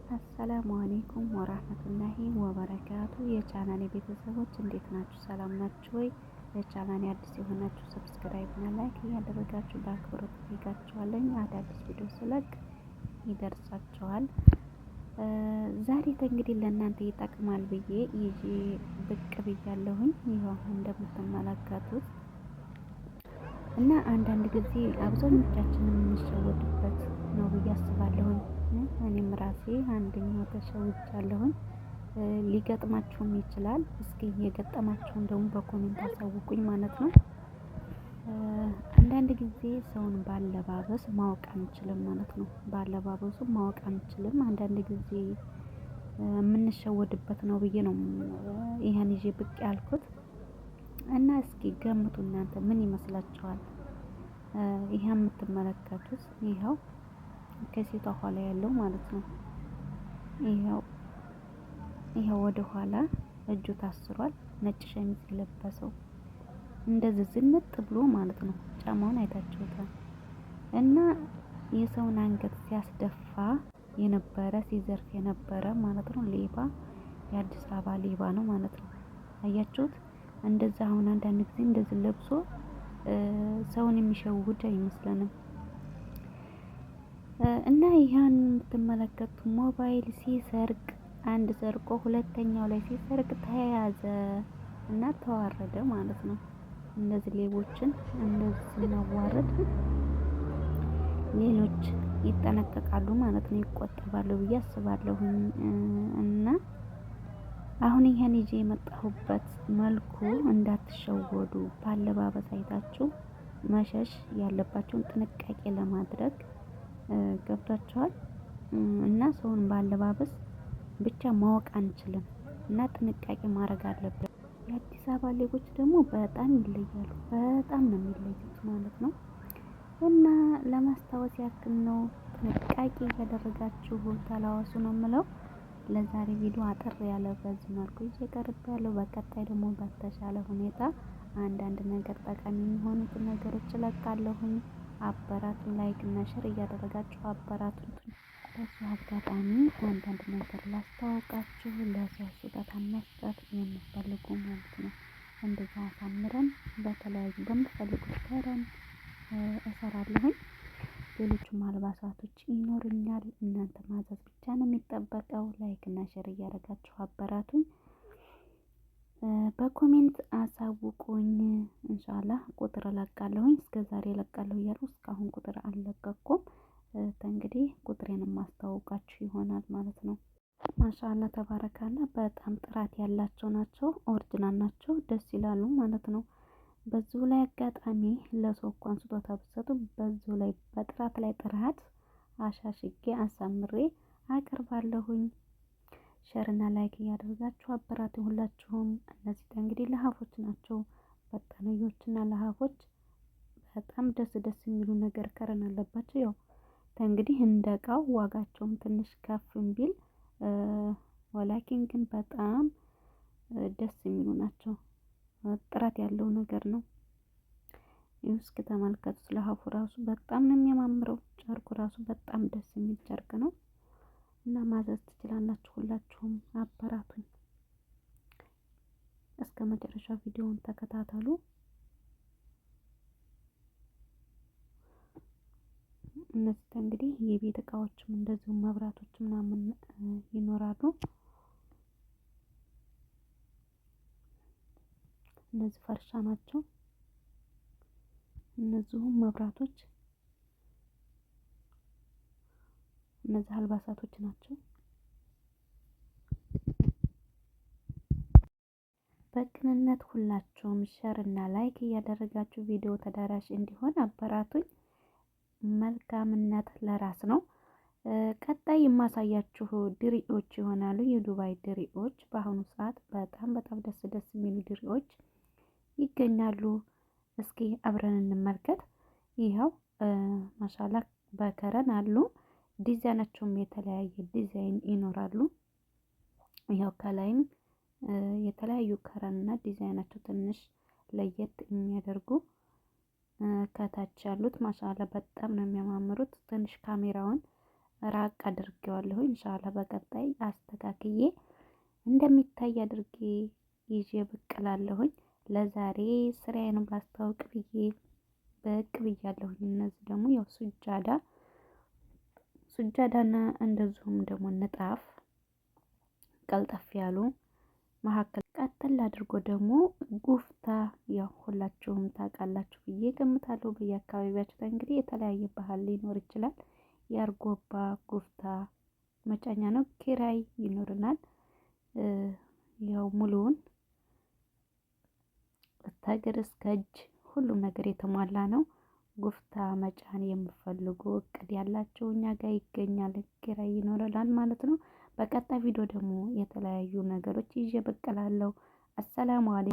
አሰላሙ አሌይኩም ወራህመቱላሂ ወበረካቱ። የቻናሌ ቤተሰቦች እንዴት ናችሁ? ሰላም ናችሁ ወይ? ለቻናሌ አዲስ የሆናችሁ ሰብስክራይብ እና ላይክ እያደረጋችሁ በአክብሮት ጠይቃችኋለሁ። አዳዲስ ቪዲዮ ስለቅ ይደርሳችኋል። ዛሬ እንግዲህ ለእናንተ ይጠቅማል ብዬ ይዤ ብቅ ብያለሁኝ። ይኸው እንደምትመለከቱት እና አንዳንድ ጊዜ አብዛኞቻችን የምንሸወድበት ነው ብዬ አስባለሁኝ። እኔም ራሴ አንደኛው ተሸውጃለሁኝ። ሊገጥማችሁም ይችላል። እስኪ የገጠማችሁን ደግሞ በኮሜንት አሳውቁኝ ማለት ነው። አንዳንድ ጊዜ ሰውን ባለባበስ ማወቅ አንችልም ማለት ነው። ባለባበሱ ማወቅ አንችልም። አንዳንድ ጊዜ የምንሸወድበት ነው ብዬ ነው ይሄን ይዤ ብቅ ያልኩት እና እስኪ ገምቱ እናንተ ምን ይመስላችኋል? ይሄ የምትመለከቱት ይኸው ከሴቷ ኋላ ያለው ማለት ነው። ይኸው ወደ ኋላ እጁ ታስሯል። ነጭ ሸሚዝ የለበሰው እንደዚህ ዝንጥ ብሎ ማለት ነው። ጫማውን አይታችሁታል። እና የሰውን አንገት ሲያስደፋ የነበረ ሲዘርፍ የነበረ ማለት ነው። ሌባ የአዲስ አበባ ሌባ ነው ማለት ነው። አያችሁት? እንደዛ አሁን አንዳንድ ጊዜ እንደዚህ ለብሶ ሰውን የሚሸውድ አይመስለንም። እና ይሄን የምትመለከቱት ሞባይል ሲሰርቅ አንድ ሰርቆ ሁለተኛው ላይ ሲሰርቅ ተያዘ እና ተዋረደ ማለት ነው። እነዚህ ሌቦችን እንደዚህ ስናዋርድ ሌሎች ይጠነቀቃሉ ማለት ነው፣ ይቆጠባሉ ብዬ አስባለሁ። እና አሁን ይሄን ይዤ የመጣሁበት መልኩ እንዳትሸወዱ፣ ባለባበስ አይታችሁ መሸሽ ያለባችሁን ጥንቃቄ ለማድረግ ገብቷችኋል። እና ሰውን ባለባበስ ብቻ ማወቅ አንችልም እና ጥንቃቄ ማድረግ አለብን። የአዲስ አበባ ሌቦች ደግሞ በጣም ይለያሉ፣ በጣም ነው የሚለዩት ማለት ነው። እና ለማስታወስ ያክል ነው፣ ጥንቃቄ እያደረጋችሁ ተላወሱ ነው የምለው። ለዛሬ ቪዲዮ አጠር ያለ በዚህ መልኩ ይዤ ቀርቤያለሁ። በቀጣይ ደግሞ በተሻለ ሁኔታ አንዳንድ ነገር ጠቃሚ የሚሆኑትን ነገሮች እለቃለሁኝ። አበራቱን፣ ላይክ እና ሼር እያደረጋችሁ አበራቱን። በዚህ አጋጣሚ አንዳንድ ነገር ላስተዋውቃችሁ። ለሰው ስጦታ መስጠት የምትፈልጉ ማለት ነው፣ እንደዛ አሳምረን በተለያዩ በምትፈልጉት ከረን እሰራለሁኝ። ሌሎችም አልባሳቶች ይኖሩኛል። እናንተ ማዘዝ ብቻ ነው የሚጠበቀው። ላይክ እና ሼር እያደረጋችሁ አበራቱኝ። በኮሜንት አሳውቁኝ። ኢንሻአላህ ቁጥር እለቃለሁኝ። እስከዛሬ እለቃለሁ እያሉ እስካሁን ቁጥር አልለቀኩም። እንግዲህ ቁጥሬን ማስተዋወቃችሁ ይሆናል ማለት ነው። ማሻአላ ተባረካላ። በጣም ጥራት ያላቸው ናቸው። ኦሪጅናል ናቸው። ደስ ይላሉ ማለት ነው። በዚሁ ላይ አጋጣሚ ለሰው እንኳን ስጦታ ብትሰጡ በዚሁ ላይ በጥራት ላይ ጥራት አሻሽጌ አሳምሬ አቀርባለሁኝ። ሼር እና ላይክ እያደረጋችሁ አበራቱ ሁላችሁም። እነዚህ እንግዲህ ለሀፎች ናቸው። በጠነዮችና ለሀፎች በጣም ደስ የሚሉ ነገር ከረን አለባቸው። ያው እንግዲህ እንደ እቃው ዋጋቸውም ትንሽ ከፍ ቢል ወላኪን ግን በጣም ደስ የሚሉ ናቸው። ጥራት ያለው ነገር ነው። እስኪ ተመልከቱት። ለሀፉ ራሱ በጣም ነው የሚያማምረው። ጨርቁ ራሱ በጣም ደስ የሚል ጨርቅ ነው እና ማዘዝ ትችላላችሁ። ሁላችሁም አበራቱኝ። እስከ መጨረሻ ቪዲዮውን ተከታተሉ። እነዚህ እንግዲህ የቤት እቃዎችም እንደዚሁ መብራቶች ምናምን ይኖራሉ። እነዚህ ፈርሻ ናቸው። እነዚሁም መብራቶች፣ እነዚህ አልባሳቶች ናቸው። በቅንነት ሁላችሁም ሼር እና ላይክ እያደረጋችሁ ቪዲዮ ተዳራሽ እንዲሆን አበራቱኝ። መልካምነት ለራስ ነው። ቀጣይ የማሳያችሁ ድሪዎች ይሆናሉ። የዱባይ ድሪዎች በአሁኑ ሰዓት በጣም ደስ የሚሉ ድሪዎች ይገኛሉ። እስኪ አብረን እንመልከት። ይኸው ማሻላ በከረን አሉ። ዲዛይናቸውም የተለያየ ዲዛይን ይኖራሉ። ይኸው ከላይም የተለያዩ ከረንና ዲዛይናቸው ትንሽ ለየት የሚያደርጉ ከታች ያሉት ማሻአላ በጣም ነው የሚያማምሩት። ትንሽ ካሜራውን ራቅ አድርጌዋለሁ። ኢንሻአላህ በቀጣይ አስተካክዬ እንደሚታይ አድርጌ ይዤ ብቅ እላለሁኝ። ለዛሬ ስራዬንም ላስተዋውቅ ብዬ ብቅ ብያለሁኝ። እነዚህ ደግሞ ያው ሱጃዳና እንደዚሁም ደግሞ ንጣፍ ቀልጠፍ ያሉ መካከል ቀጥል አድርጎ ደግሞ ጉፍታ ያው ሁላችሁም ታውቃላችሁ ብዬ ገምታለሁ። በየአካባቢያችሁ እንግዲህ የተለያየ ባህል ሊኖር ይችላል። የአርጎባ ጉፍታ መጫኛ ነው፣ ኪራይ ይኖርናል። ያው ሙሉውን ከእግር እስከ እጅ ሁሉም ነገር የተሟላ ነው። ጉፍታ መጫን የምፈልጉ እቅድ ያላቸው እኛ ጋር ይገኛል፣ ኪራይ ይኖረናል ማለት ነው። በቀጣይ ቪዲዮ ደግሞ የተለያዩ ነገሮች ይዤ ብቅ እላለሁ። አሰላሙ አለይኩም።